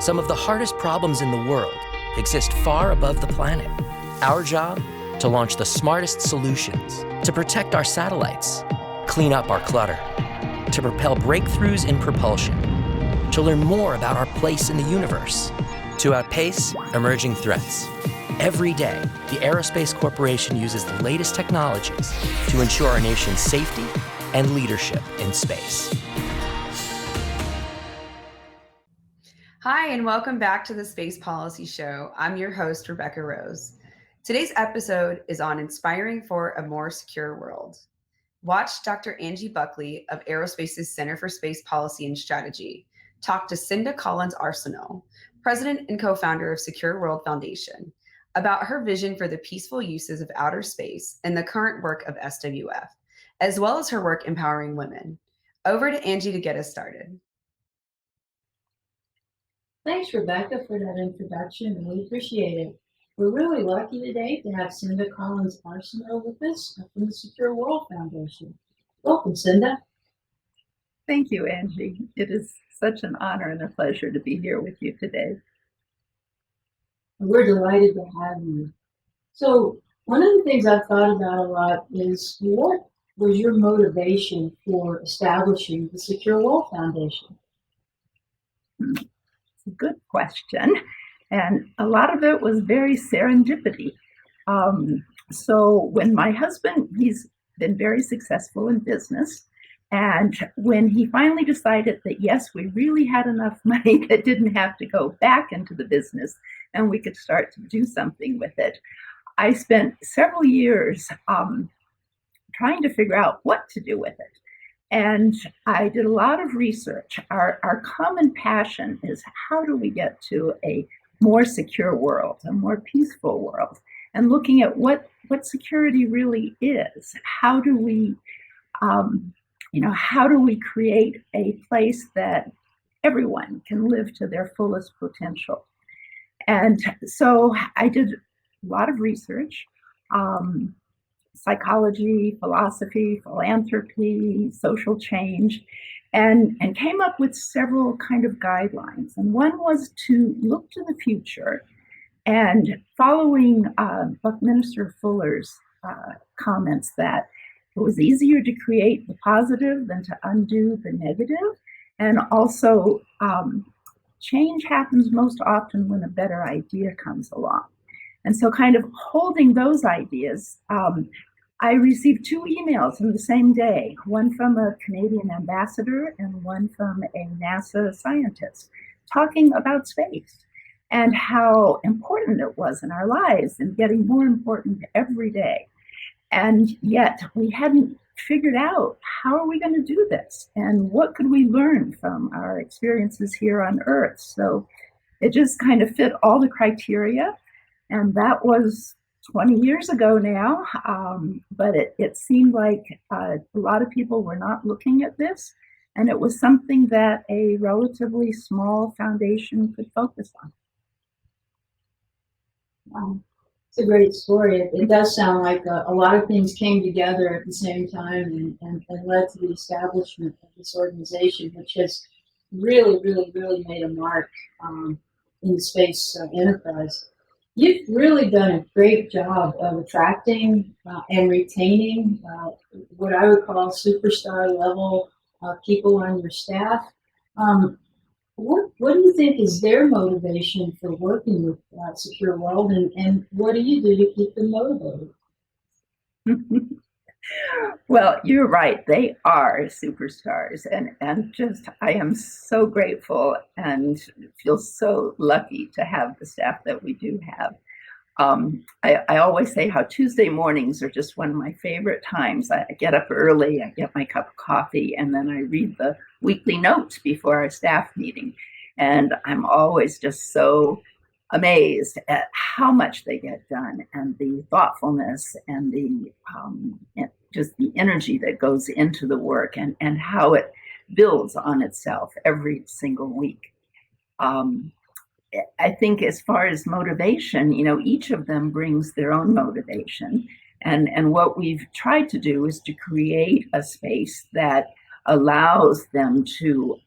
Some of the hardest problems in the world exist far above the planet. Our job? To launch the smartest solutions, to protect our satellites, clean up our clutter, to propel breakthroughs in propulsion, to learn more about our place in the universe, to outpace emerging threats. Every day, the Aerospace Corporation uses the latest technologies to ensure our nation's safety and leadership in space. Hi, and welcome back to the Space Policy Show. I'm your host, Rebecca Rose. Today's episode is on inspiring for a more secure world. Watch Dr. Angie Bukley of Aerospace's Center for Space Policy and Strategy talk to Cynda Collins Arsenault, president and co-founder of Secure World Foundation, about her vision for the peaceful uses of outer space and the current work of SWF, as well as her work empowering women. Over to Angie to get us started. Thanks, Rebecca, for that introduction. We appreciate it. We're really lucky today to have Cynda Collins Arsenault with us from the Secure World Foundation. Welcome, Cynda. Thank you, Angie. It is such an honor and a pleasure to be here with you today. We're delighted to have you. So, one of the things I've thought about a lot is what was your motivation for establishing the Secure World Foundation? It's a good question. And a lot of it was very serendipity. So when my husband, he's been very successful in business. And when he finally decided that, yes, we really had enough money that didn't have to go back into the business and we could start to do something with it, I spent several years trying to figure out what to do with it. And I did a lot of research. Our common passion is how do we get to a more secure world, a more peaceful world, and looking at what security really is. How do we, how do we create a place that everyone can live to their fullest potential? And so I did a lot of research. Psychology, philosophy, philanthropy, social change, and came up with several kind of guidelines. And one was to look to the future and following Buckminster Fuller's comments that it was easier to create the positive than to undo the negative. And also change happens most often when a better idea comes along. And so kind of holding those ideas, I received 2 emails in the same day, one from a Canadian ambassador and one from a NASA scientist talking about space and how important it was in our lives and getting more important every day. And yet we hadn't figured out how are we going to do this and what could we learn from our experiences here on Earth. So it just kind of fit all the criteria. And that was 20 years ago now, but it seemed like a lot of people were not looking at this, and it was something that a relatively small foundation could focus on. Wow. It's a great story. It does sound like a lot of things came together at the same time and led to the establishment of this organization, which has really, really, really made a mark in the space enterprise. You've really done a great job of attracting and retaining what I would call superstar level people on your staff. What do you think is their motivation for working with Secure World, and what do you do to keep them motivated? Well, you're right. They are superstars. And just, I am so grateful and feel so lucky to have the staff that we do have. I always say how Tuesday mornings are just one of my favorite times. I get up early, I get my cup of coffee, and then I read the weekly notes before our staff meeting. And I'm always just so amazed at how much they get done and the thoughtfulness and the just the energy that goes into the work and how it builds on itself every single week. I think as far as motivation, each of them brings their own motivation. And what we've tried to do is to create a space that allows them to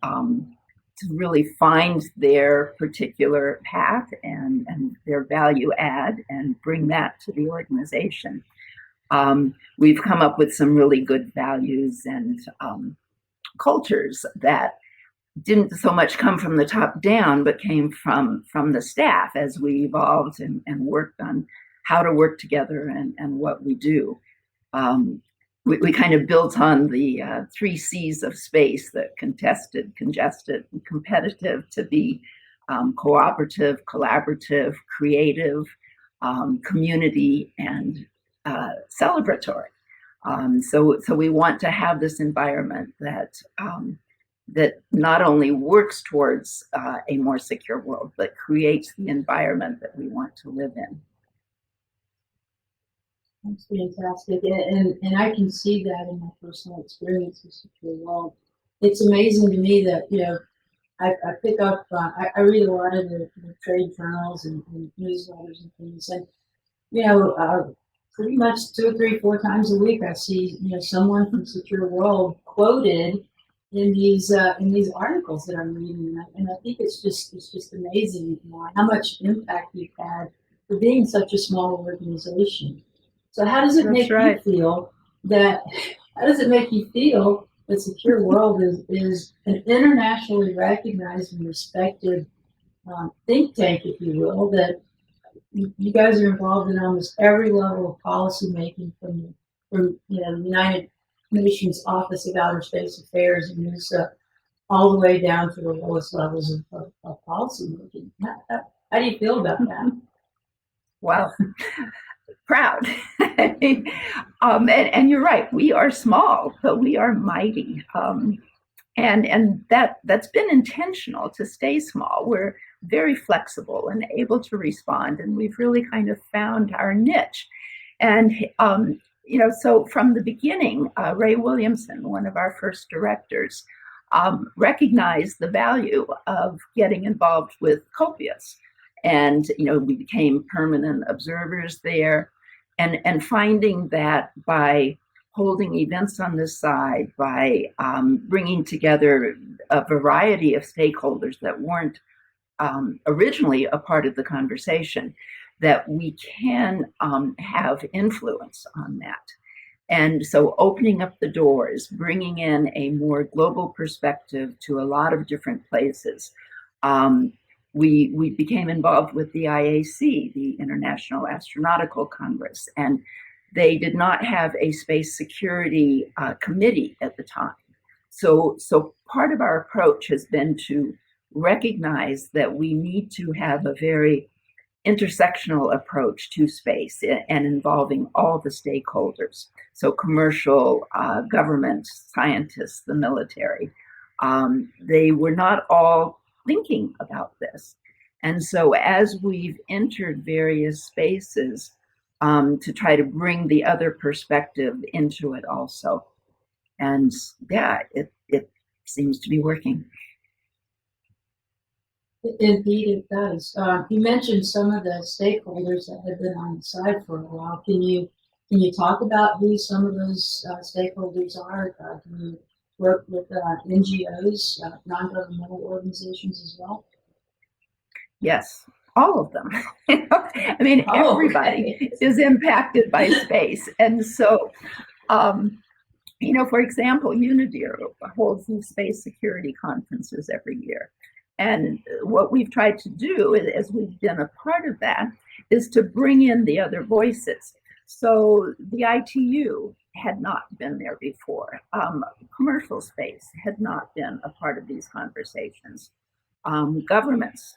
really find their particular path and their value add and bring that to the organization. We've come up with some really good values and cultures that didn't so much come from the top down, but came from the staff as we evolved and worked on how to work together and what we do. We kind of built on the 3 C's of space: that contested, congested, and competitive, to be cooperative, collaborative, creative, community, and celebratory. So we want to have this environment that not only works towards a more secure world, but creates the environment that we want to live in. That's fantastic, and I can see that in my personal experience with Secure World. It's amazing to me that, you know, I pick up, I read a lot of the trade journals and newsletters and things, and, you know, pretty much 2 or 3, 4 times a week I see, you know, someone from Secure World quoted in these articles that I'm reading, and I think it's just amazing, you know, how much impact you've had for being such a small organization. So how does it make you feel that? How does it make you feel that Secure World is an internationally recognized and respected think tank, if you will, that you guys are involved in almost every level of policy making, from you know, the United Nations Office of Outer Space Affairs and NUSA, all the way down to the lowest levels of policy making? How do you feel about that? Well, proud. And you're right, we are small, but we are mighty. And that's been intentional to stay small. We're very flexible and able to respond, and we've really kind of found our niche. And you know, so from the beginning, Ray Williamson, one of our first directors, recognized the value of getting involved with COPIUS. And, you know, we became permanent observers there, and finding that by holding events on this side, by bringing together a variety of stakeholders that weren't originally a part of the conversation, that we can have influence on that. And so opening up the doors, bringing in a more global perspective to a lot of different places. We became involved with the IAC, the International Astronautical Congress, and they did not have a space security committee at the time. So part of our approach has been to recognize that we need to have a very intersectional approach to space and involving all the stakeholders. So commercial, government, scientists, the military. They were not all thinking about this. And so as we've entered various spaces to try to bring the other perspective into it also. And yeah, it seems to be working. Indeed, it does. You mentioned some of the stakeholders that have been on the side for a while. Can you talk about who some of those stakeholders are? Can you work with NGOs, non-governmental organizations as well? Yes, all of them. I mean, everybody is impacted by space. And so, you know, for example, UNIDIR holds these space security conferences every year. And what we've tried to do, as we've been a part of that, is to bring in the other voices. So the ITU had not been there before. Commercial space had not been a part of these conversations. Governments,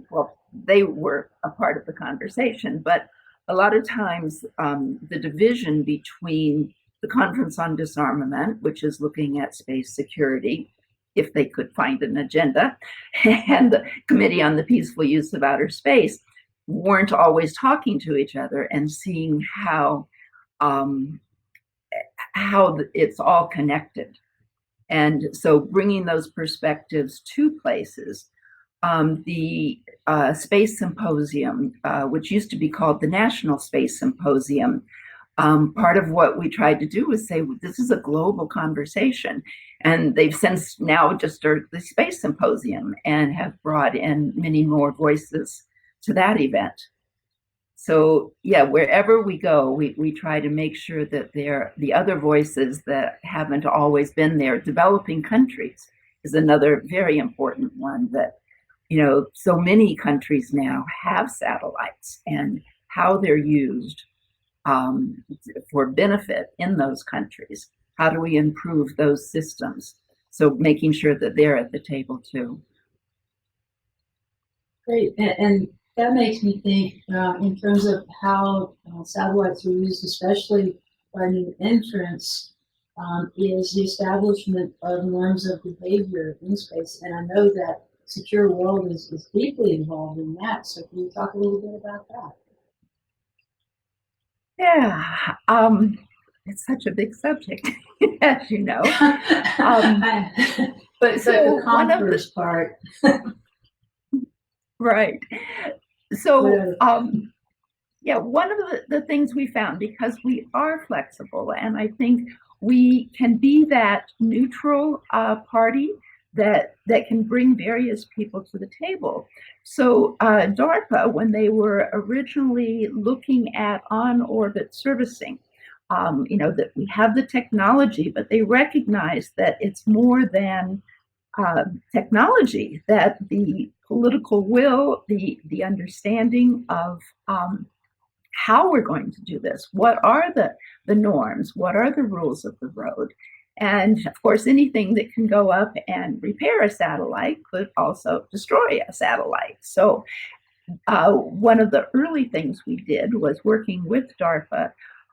well, they were a part of the conversation, but a lot of times the division between the Conference on Disarmament, which is looking at space security, if they could find an agenda, and the Committee on the Peaceful Use of Outer Space weren't always talking to each other and seeing how it's all connected. And so bringing those perspectives to places, the Space Symposium, which used to be called the National Space Symposium, part of what we tried to do was say, well, this is a global conversation. And they've since now just started the Space Symposium and have brought in many more voices to that event. So yeah, wherever we go, we try to make sure that the other voices that haven't always been there. Developing countries is another very important one that, so many countries now have satellites, and how they're used for benefit in those countries. How do we improve those systems? So making sure that they're at the table too. Great, and that makes me think in terms of how satellites are used, especially by new entrants, is the establishment of norms of behavior in space. And I know that Secure World is deeply involved in that. So can you talk a little bit about that? Yeah, it's such a big subject, as you know. But so the converse part. Right. So, one of the things we found, because we are flexible, and I think we can be that neutral party that can bring various people to the table. So DARPA, when they were originally looking at on-orbit servicing, that we have the technology, but they recognize that it's more than technology, that the political will, the understanding of how we're going to do this, what are the norms, what are the rules of the road. And of course, anything that can go up and repair a satellite could also destroy a satellite. So one of the early things we did was working with DARPA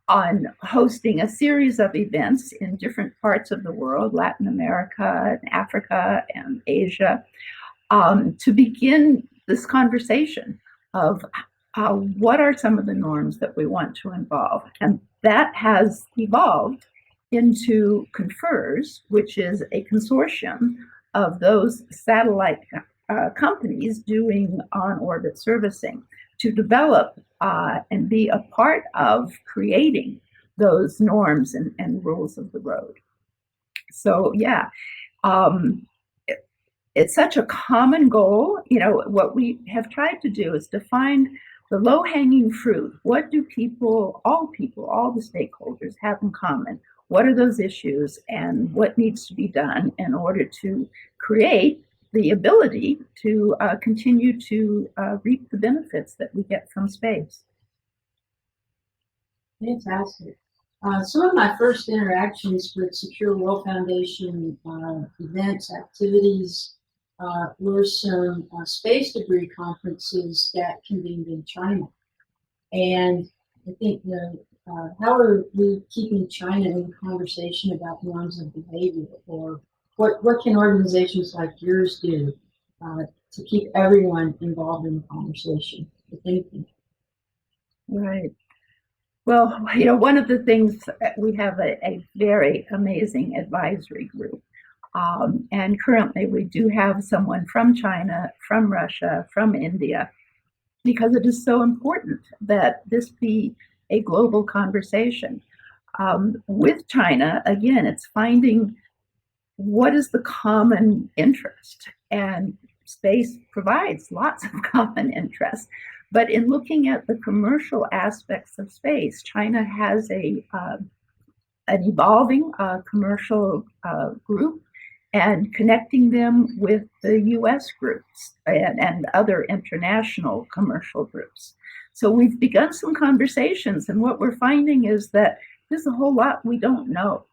on hosting a series of events in different parts of the world, Latin America, and Africa, and Asia, to begin this conversation of what are some of the norms that we want to involve. And that has evolved into CONFERS, which is a consortium of those satellite companies doing on-orbit servicing to develop and be a part of creating those norms and rules of the road. So yeah, it's such a common goal. What we have tried to do is to find the low-hanging fruit. What do all the stakeholders have in common? What are those issues, and what needs to be done in order to create the ability to continue to reap the benefits that we get from space? Fantastic. Some of my first interactions with Secure World Foundation events, activities, were some space debris conferences that convened in China. And I think, how are we keeping China in conversation about norms of behavior? Or what can organizations like yours do to keep everyone involved in the conversation, the thinking? Right. Well, one of the things, we have a very amazing advisory group. And currently we do have someone from China, from Russia, from India, because it is so important that this be a global conversation. With China, again, it's finding what is the common interest, and space provides lots of common interests. But in looking at the commercial aspects of space, China has an evolving commercial group, and connecting them with the US groups and other international commercial groups. So we've begun some conversations, and what we're finding is that there's a whole lot we don't know.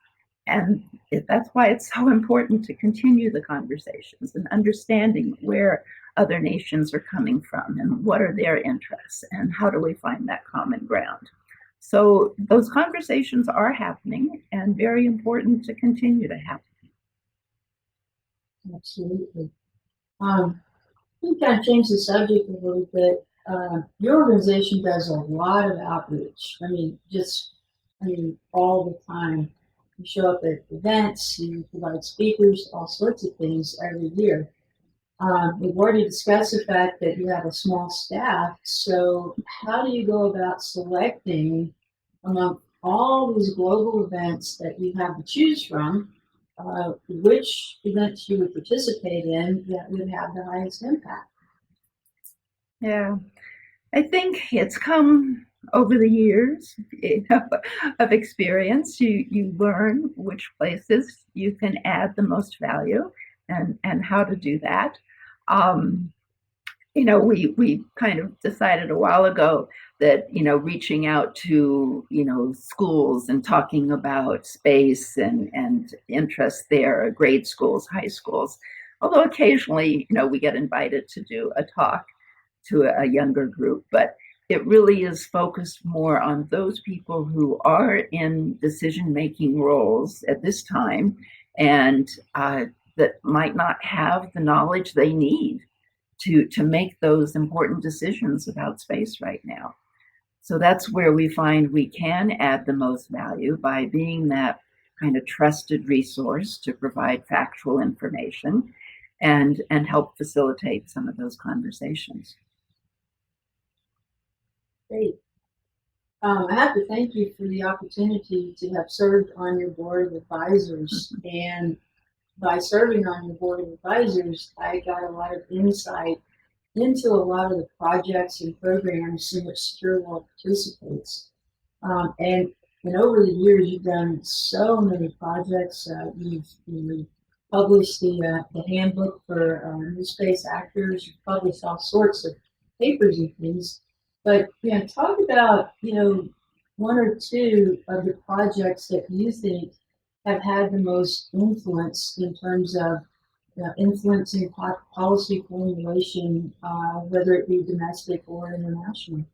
And that's why it's so important to continue the conversations and understanding where other nations are coming from and what are their interests and how do we find that common ground. So those conversations are happening and very important to continue to happen. Absolutely. We kind of change the subject a little bit. Your organization does a lot of outreach. All the time. You show up at events, you provide speakers, all sorts of things every year. We've already discussed the fact that you have a small staff. So how do you go about selecting among all these global events that you have to choose from, which events you would participate in that would have the highest impact. Yeah, I think it's come over the years, of experience. You learn which places you can add the most value and how to do that. We kind of decided a while ago that, reaching out to, schools and talking about space and interest there, grade schools, high schools, although occasionally, we get invited to do a talk to a younger group, but it really is focused more on those people who are in decision-making roles at this time and that might not have the knowledge they need to make those important decisions about space right now. So that's where we find we can add the most value, by being that kind of trusted resource to provide factual information and help facilitate some of those conversations. Great. I have to thank you for the opportunity to have served on your board of advisors. And by serving on your board of advisors, I got a lot of insight into a lot of the projects and programs in which Secure World participates. And over the years, you've done so many projects. You've published the handbook for new space actors. You've published all sorts of papers and things. But talk about one or two of the projects that you think have had the most influence in terms of influencing policy formulation, whether it be domestic or international.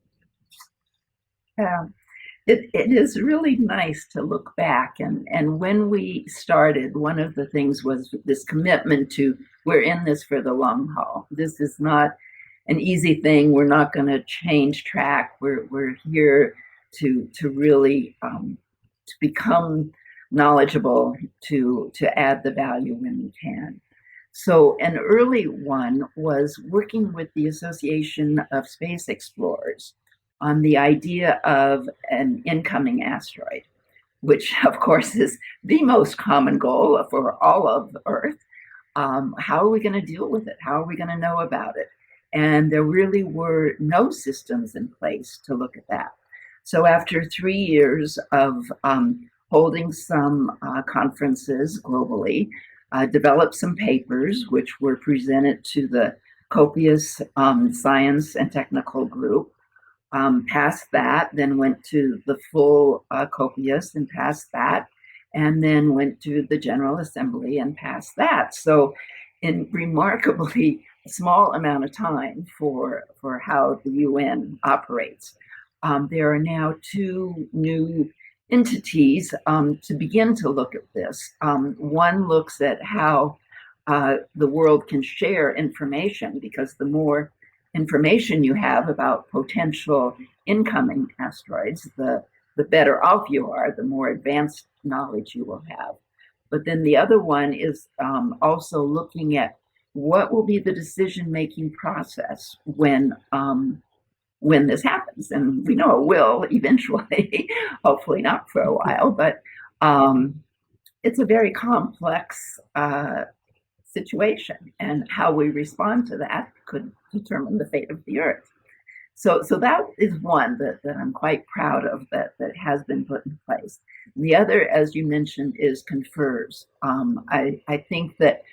Yeah, it is really nice to look back. And when we started, one of the things was this commitment to, we're in this for the long haul. This is not an easy thing. We're not going to change track. We're here to really to become knowledgeable, to add the value when we can. So an early one was working with the Association of Space Explorers on the idea of an incoming asteroid, which of course is the most common goal for all of Earth. How are we going to deal with it? How are we going to know about it? And there really were no systems in place to look at that. So after 3 years of holding some conferences globally, developed some papers which were presented to the COPIUS Science and Technical Group, passed that, then went to the full COPIUS and passed that, and then went to the General Assembly and passed that. So in remarkably small amount of time for how the UN operates. There are now 2 new entities to begin to look at this. One looks at how the world can share information, because the more information you have about potential incoming asteroids, the better off you are, the more advanced knowledge you will have. But then the other one is also looking at what will be the decision-making process when this happens. And we know it will eventually, hopefully not for a while, but it's a very complex situation, and how we respond to that could determine the fate of the Earth. So that is one that I'm quite proud of, that has been put in place. And the other, as you mentioned, is confers. I think that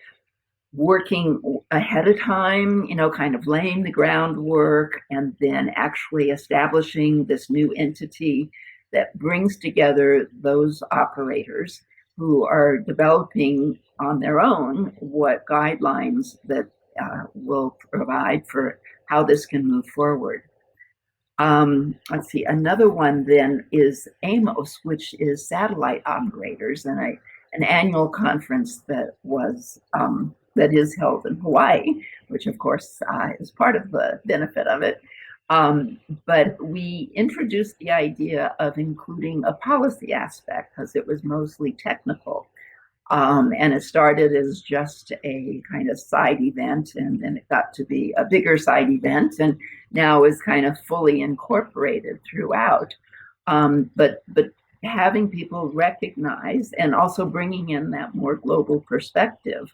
working ahead of time, kind of laying the groundwork, and then actually establishing this new entity that brings together those operators who are developing on their own what guidelines that will provide for how this can move forward. Let's see, another one then is AMOS, which is satellite operators, and an annual conference that is held in Hawaii, which of course is part of the benefit of it. But we introduced the idea of including a policy aspect, because it was mostly technical. And it started as just a kind of side event, and then it got to be a bigger side event, and now is kind of fully incorporated throughout. But having people recognize and also bringing in that more global perspective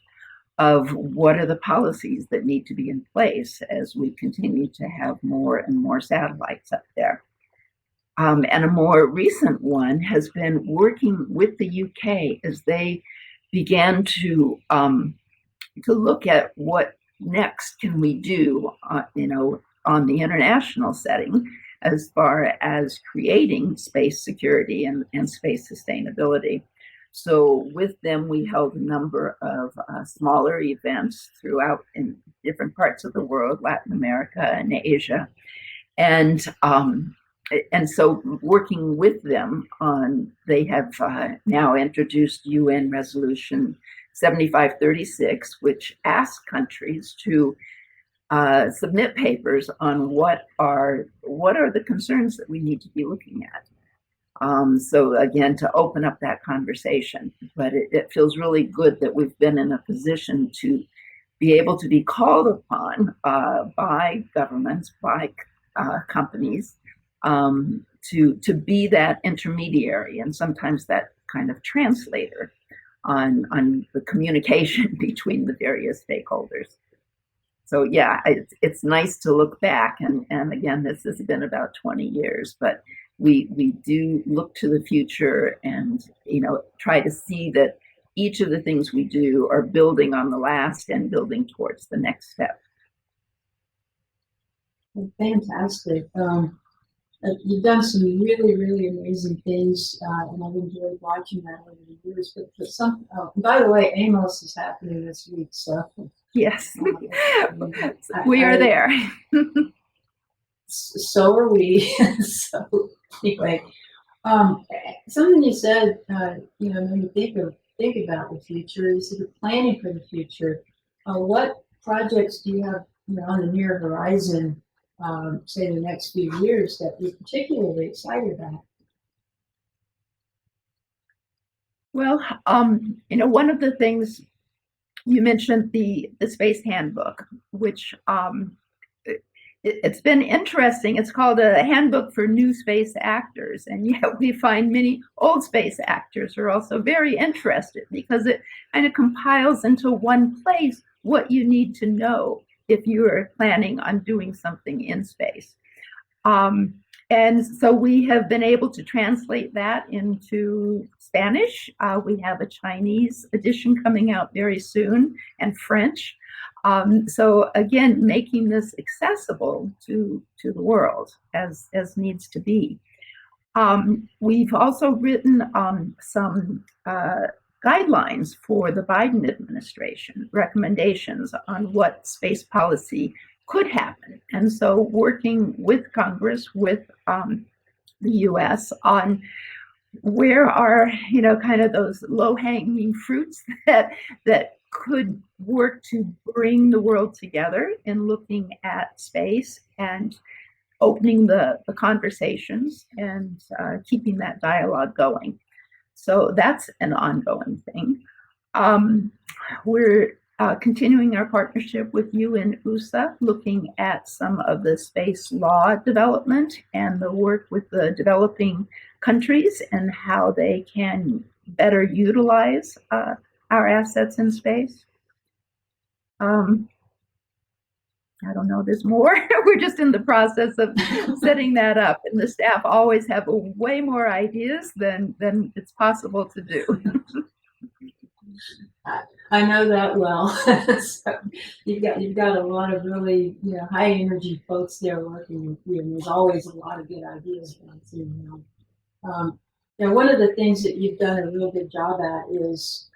of what are the policies that need to be in place as we continue to have more and more satellites up there. And a more recent one has been working with the UK as they began to look at what next can we do, on the international setting as far as creating space security and space sustainability. So with them, we held a number of smaller events throughout in different parts of the world, Latin America and Asia. And so working with them they have now introduced UN Resolution 7536, which asks countries to submit papers on what are the concerns that we need to be looking at. So again, to open up that conversation, but it feels really good that we've been in a position to be able to be called upon by governments, by companies, to be that intermediary and sometimes that kind of translator on the communication between the various stakeholders. So yeah, it's nice to look back, and again, this has been about 20 years, but we do look to the future and try to see that each of the things we do are building on the last and building towards the next step. Fantastic. You've done some really, really amazing things, and I've enjoyed watching that over the years. But some, by the way, Amos is happening this week, so yes, we are there. So are we. So anyway, something you said, when you think about the future, you said you're planning for the future. What projects do you have on the near horizon? Say the next few years that you're particularly excited about? Well, one of the things you mentioned, the Space Handbook, which it's been interesting. It's called a handbook for new space actors, and yet we find many old space actors are also very interested because it kind of compiles into one place what you need to know if you are planning on doing something in space. And so we have been able to translate that into Spanish. We have a Chinese edition coming out very soon, and French. So again, making this accessible to the world as needs to be. We've also written some guidelines for the Biden administration, recommendations on what space policy could happen. And so working with Congress, with the US on where are, kind of those low-hanging fruits that could work to bring the world together in looking at space and opening the conversations and keeping that dialogue going. So that's an ongoing thing. We're continuing our partnership with you and USA, looking at some of the space law development and the work with the developing countries and how they can better utilize our assets in space. I don't know, there's more. We're just in the process of setting that up, and the staff always have way more ideas than it's possible to do. I know that well. So you've got a lot of really high energy folks there working with you, and there's always a lot of good ideas going through. One of the things that you've done a real good job at is,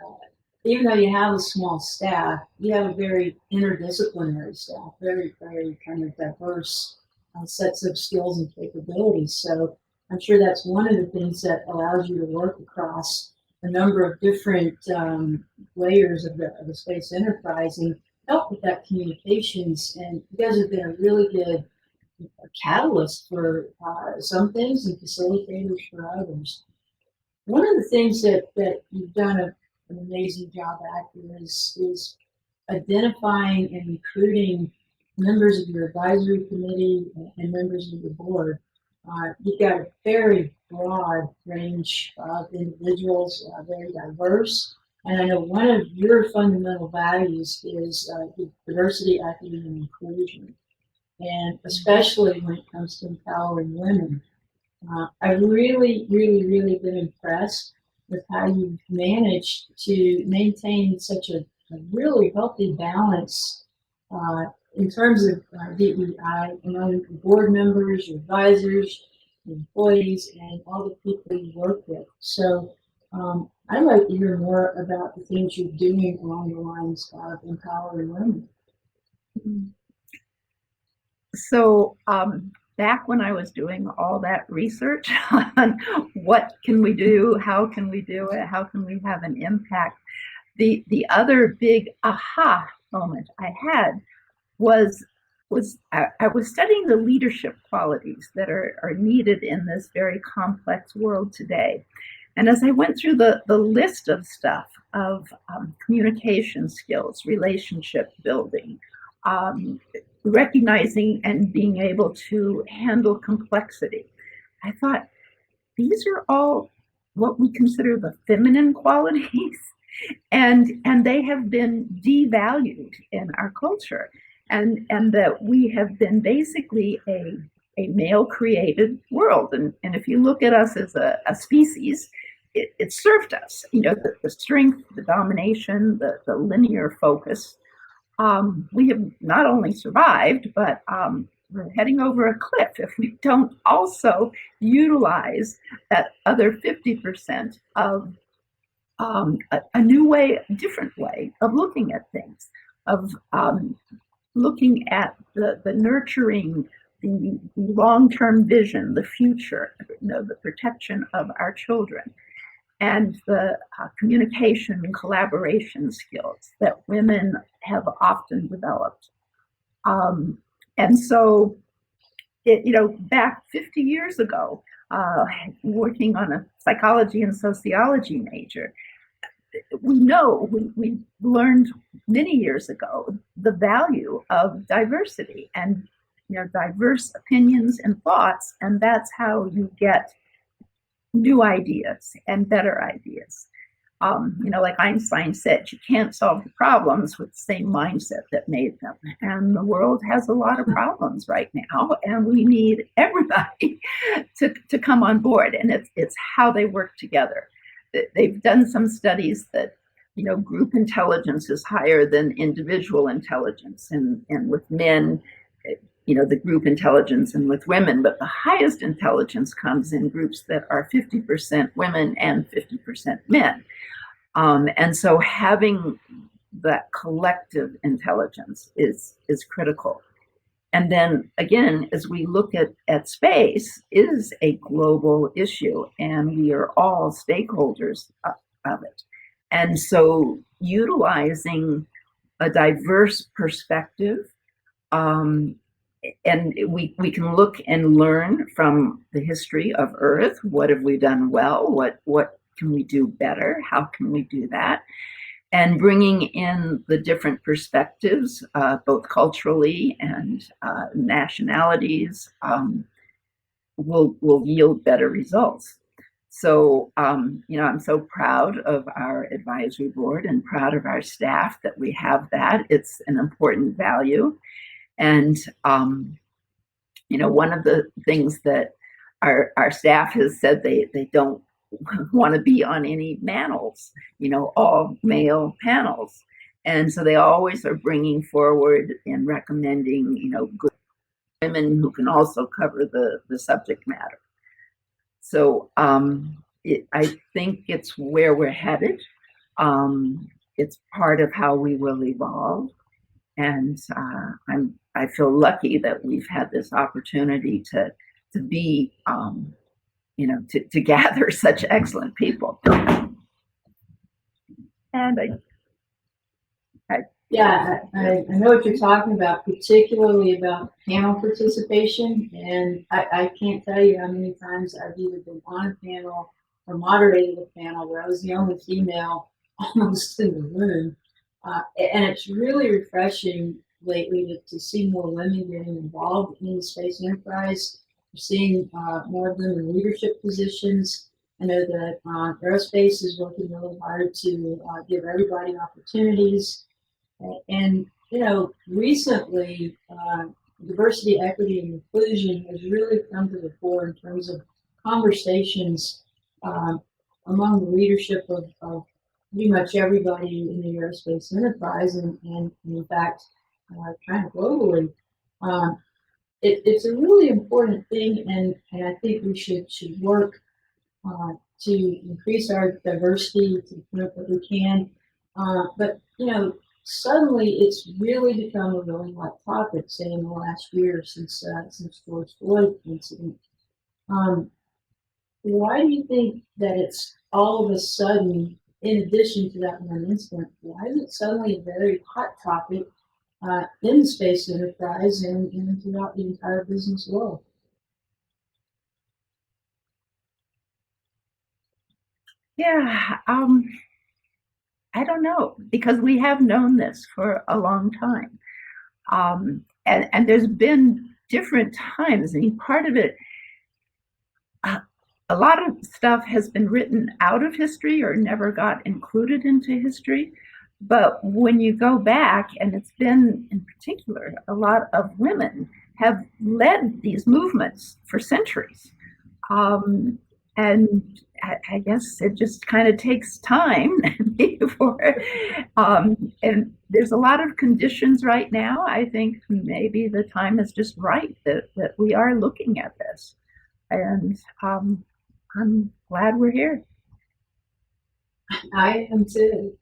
even though you have a small staff, you have a very interdisciplinary staff, very, very kind of diverse sets of skills and capabilities. So I'm sure that's one of the things that allows you to work across a number of different layers of the space enterprise and help with that communications. And you guys have been a really good catalyst for some things and facilitators for others. One of the things that you've done an amazing job at is identifying and recruiting members of your advisory committee and members of the board You've got a very broad range of individuals, very diverse. And I know one of your fundamental values is diversity, equity, and inclusion. And especially when it comes to empowering women. I've really, really, really been impressed with how you've managed to maintain such a really healthy balance in terms of DEI among the board members, your advisors, your employees, and all the people you work with. So I'd like to hear more about the things you're doing along the lines of empowering women. So back when I was doing all that research on what can we do, how can we do it, how can we have an impact, the other big aha moment I had was I was studying the leadership qualities that are needed in this very complex world today. And as I went through the list of stuff of communication skills, relationship building, recognizing and being able to handle complexity, I thought, these are all what we consider the feminine qualities, and they have been devalued in our culture, and that we have been basically a male-created world. And if you look at us as a species, it served us, the strength, the domination, the linear focus. We have not only survived, but we're heading over a cliff if we don't also utilize that other 50% of a new way, a different way of looking at things, of looking at the nurturing, the long-term vision, the future, the protection of our children, and the communication and collaboration skills that women have often developed. And so, back 50 years ago, working on a psychology and sociology major, we learned many years ago the value of diversity and diverse opinions and thoughts, and that's how you get new ideas and better ideas. Like Einstein said, you can't solve the problems with the same mindset that made them. And the world has a lot of problems right now, and we need everybody to come on board. And it's how they work together. They've done some studies that group intelligence is higher than individual intelligence, and with men, the group intelligence, and with women, but the highest intelligence comes in groups that are 50% women and 50% men. And so having that collective intelligence is critical. And then again, as we look at space, is a global issue, and we are all stakeholders of it. And so utilizing a diverse perspective, and we can look and learn from the history of Earth. What have we done well? What can we do better? How can we do that? And bringing in the different perspectives, both culturally and nationalities, will yield better results. So, I'm so proud of our advisory board and proud of our staff that we have that. It's an important value. And, one of the things that our staff has said, they don't want to be on any panels, all male panels. And so they always are bringing forward and recommending, good women who can also cover the subject matter. So I think it's where we're headed. It's part of how we will evolve. And I feel lucky that we've had this opportunity to be, to gather such excellent people. And I know what you're talking about, particularly about panel participation. And I can't tell you how many times I've either been on a panel or moderated a panel where I was the only female almost in the room. And it's really refreshing lately to see more women getting involved in the space enterprise. seeing more of them in leadership positions. I know that Aerospace is working really hard to give everybody opportunities. And, recently, diversity, equity, and inclusion has really come to the fore in terms of conversations among the leadership of pretty much everybody in the aerospace enterprise, and in fact, kind of globally. It's a really important thing, and I think we should work to increase our diversity to the point that we can. But suddenly it's really become a really hot topic, say in the last year since George Floyd incident. Why do you think that it's all of a sudden, in addition to that one incident, why is it suddenly a very hot topic in the space enterprise and throughout the entire business world? Yeah, I don't know, because we have known this for a long time. And there's been different times. I mean, part of it, a lot of stuff has been written out of history or never got included into history. But when you go back, and it's been, in particular, a lot of women have led these movements for centuries. And I guess it just kind of takes time before, and there's a lot of conditions right now. I think maybe the time is just right that we are looking at this, and I'm glad we're here. I am too.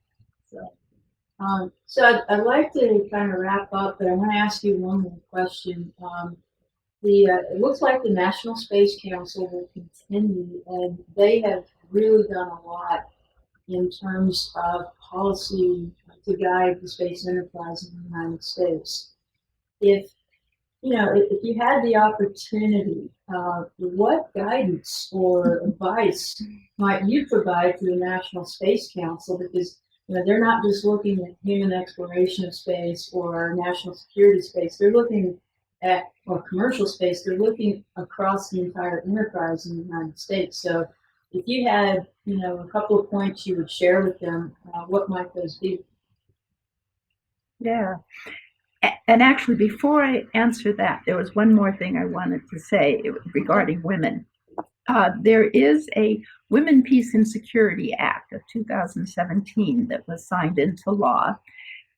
So I'd like to kind of wrap up, but I want to ask you one more question. It looks like the National Space Council will continue, and they have really done a lot in terms of policy to guide the space enterprise in the United States. If you had the opportunity, what guidance or advice might you provide to the National Space Council? Because they're not just looking at human exploration of space or national security space. They're looking at, or commercial space, they're looking across the entire enterprise in the United States. So if you had, a couple of points you would share with them, what might those be? Yeah. And actually, before I answer that, there was one more thing I wanted to say regarding women. There is a Women, Peace, and Security Act of 2017 that was signed into law,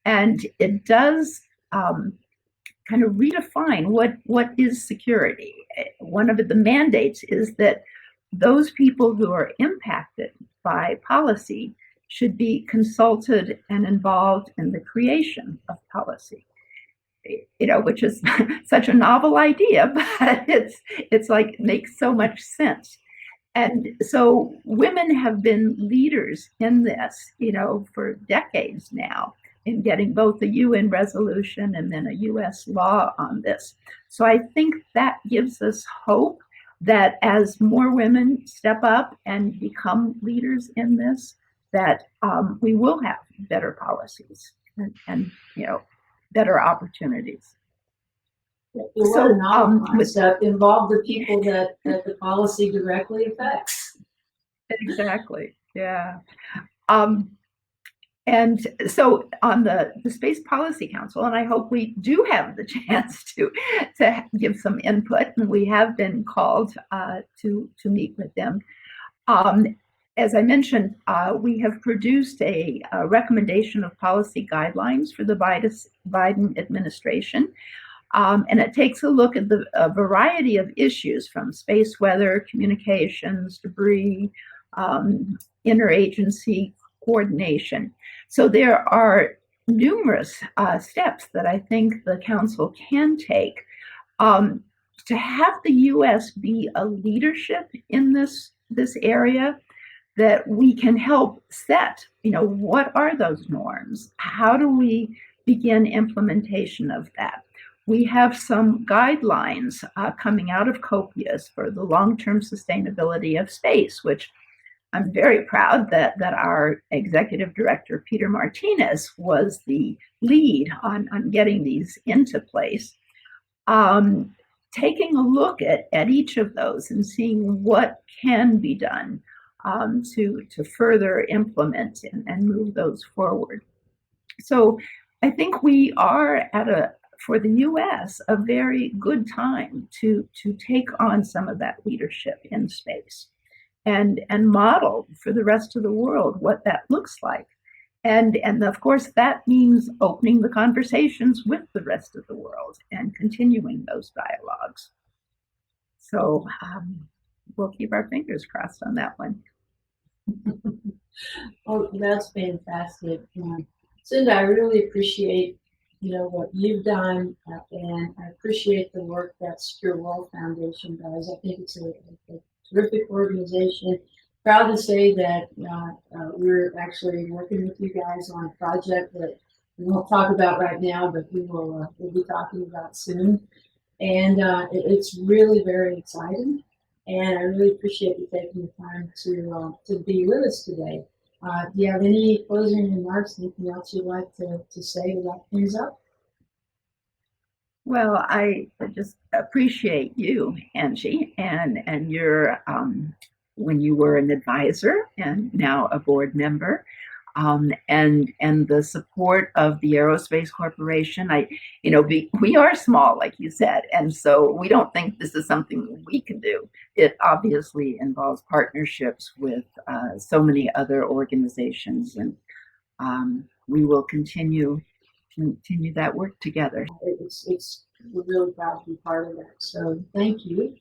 and it does kind of redefine what is security. One of the mandates is that those people who are impacted by policy should be consulted and involved in the creation of policy. Which is such a novel idea, but it's like it makes so much sense. And so women have been leaders in this, for decades now, in getting both a UN resolution and then a US law on this. So I think that gives us hope that as more women step up and become leaders in this, that we will have better policies and better opportunities. So, concept involve the people that the policy directly affects. Exactly. Yeah. And so on the Space Policy Council, and I hope we do have the chance to give some input, and we have been called to meet with them. As I mentioned, we have produced a recommendation of policy guidelines for the Biden administration. And it takes a look at a variety of issues, from space weather, communications, debris, interagency coordination. So there are numerous steps that I think the council can take to have the U.S. be a leadership in this area, that we can help set, what are those norms? How do we begin implementation of that? We have some guidelines coming out of COPIAS for the long-term sustainability of space, which I'm very proud that our executive director, Peter Martinez, was the lead on getting these into place. taking a look at each of those and seeing what can be done to further implement and move those forward. So I think we are for the US, a very good time to take on some of that leadership in space and model for the rest of the world what that looks like. And of course, that means opening the conversations with the rest of the world and continuing those dialogues. So we'll keep our fingers crossed on that one. Oh, that's fantastic. Cynda, I really appreciate what you've done, and I appreciate the work that Secure World Foundation does. I think it's a terrific organization. Proud to say that we're actually working with you guys on a project that we won't talk about right now, but we'll be talking about soon. And it's really very exciting. And I really appreciate you taking the time to be with us today. Do you have any closing remarks? Anything else you'd like to say to wrap things up? Well, I just appreciate you, Angie, and your when you were an advisor and now a board member, and the support of the Aerospace Corporation. We are small, like you said, and so we don't think this is something that we can do. It obviously involves partnerships with so many other organizations, and we will continue that work together. We're really proud to be part of that. So thank you.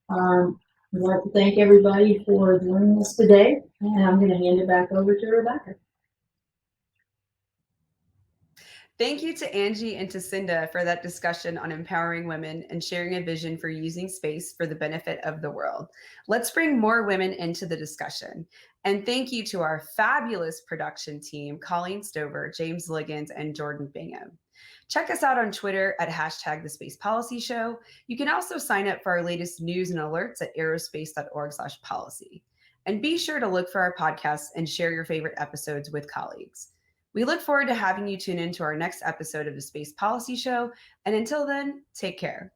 I'd like to thank everybody for joining us today, and I'm going to hand it back over to Rebecca. Thank you to Angie and to Cynda for that discussion on empowering women and sharing a vision for using space for the benefit of the world. Let's bring more women into the discussion. And thank you to our fabulous production team, Colleen Stover, James Liggins, and Jordan Bingham. Check us out on Twitter at #TheSpacePolicyShow. You can also sign up for our latest news and alerts at aerospace.org/policy. And be sure to look for our podcasts and share your favorite episodes with colleagues. We look forward to having you tune in to our next episode of the Space Policy Show. And until then, take care.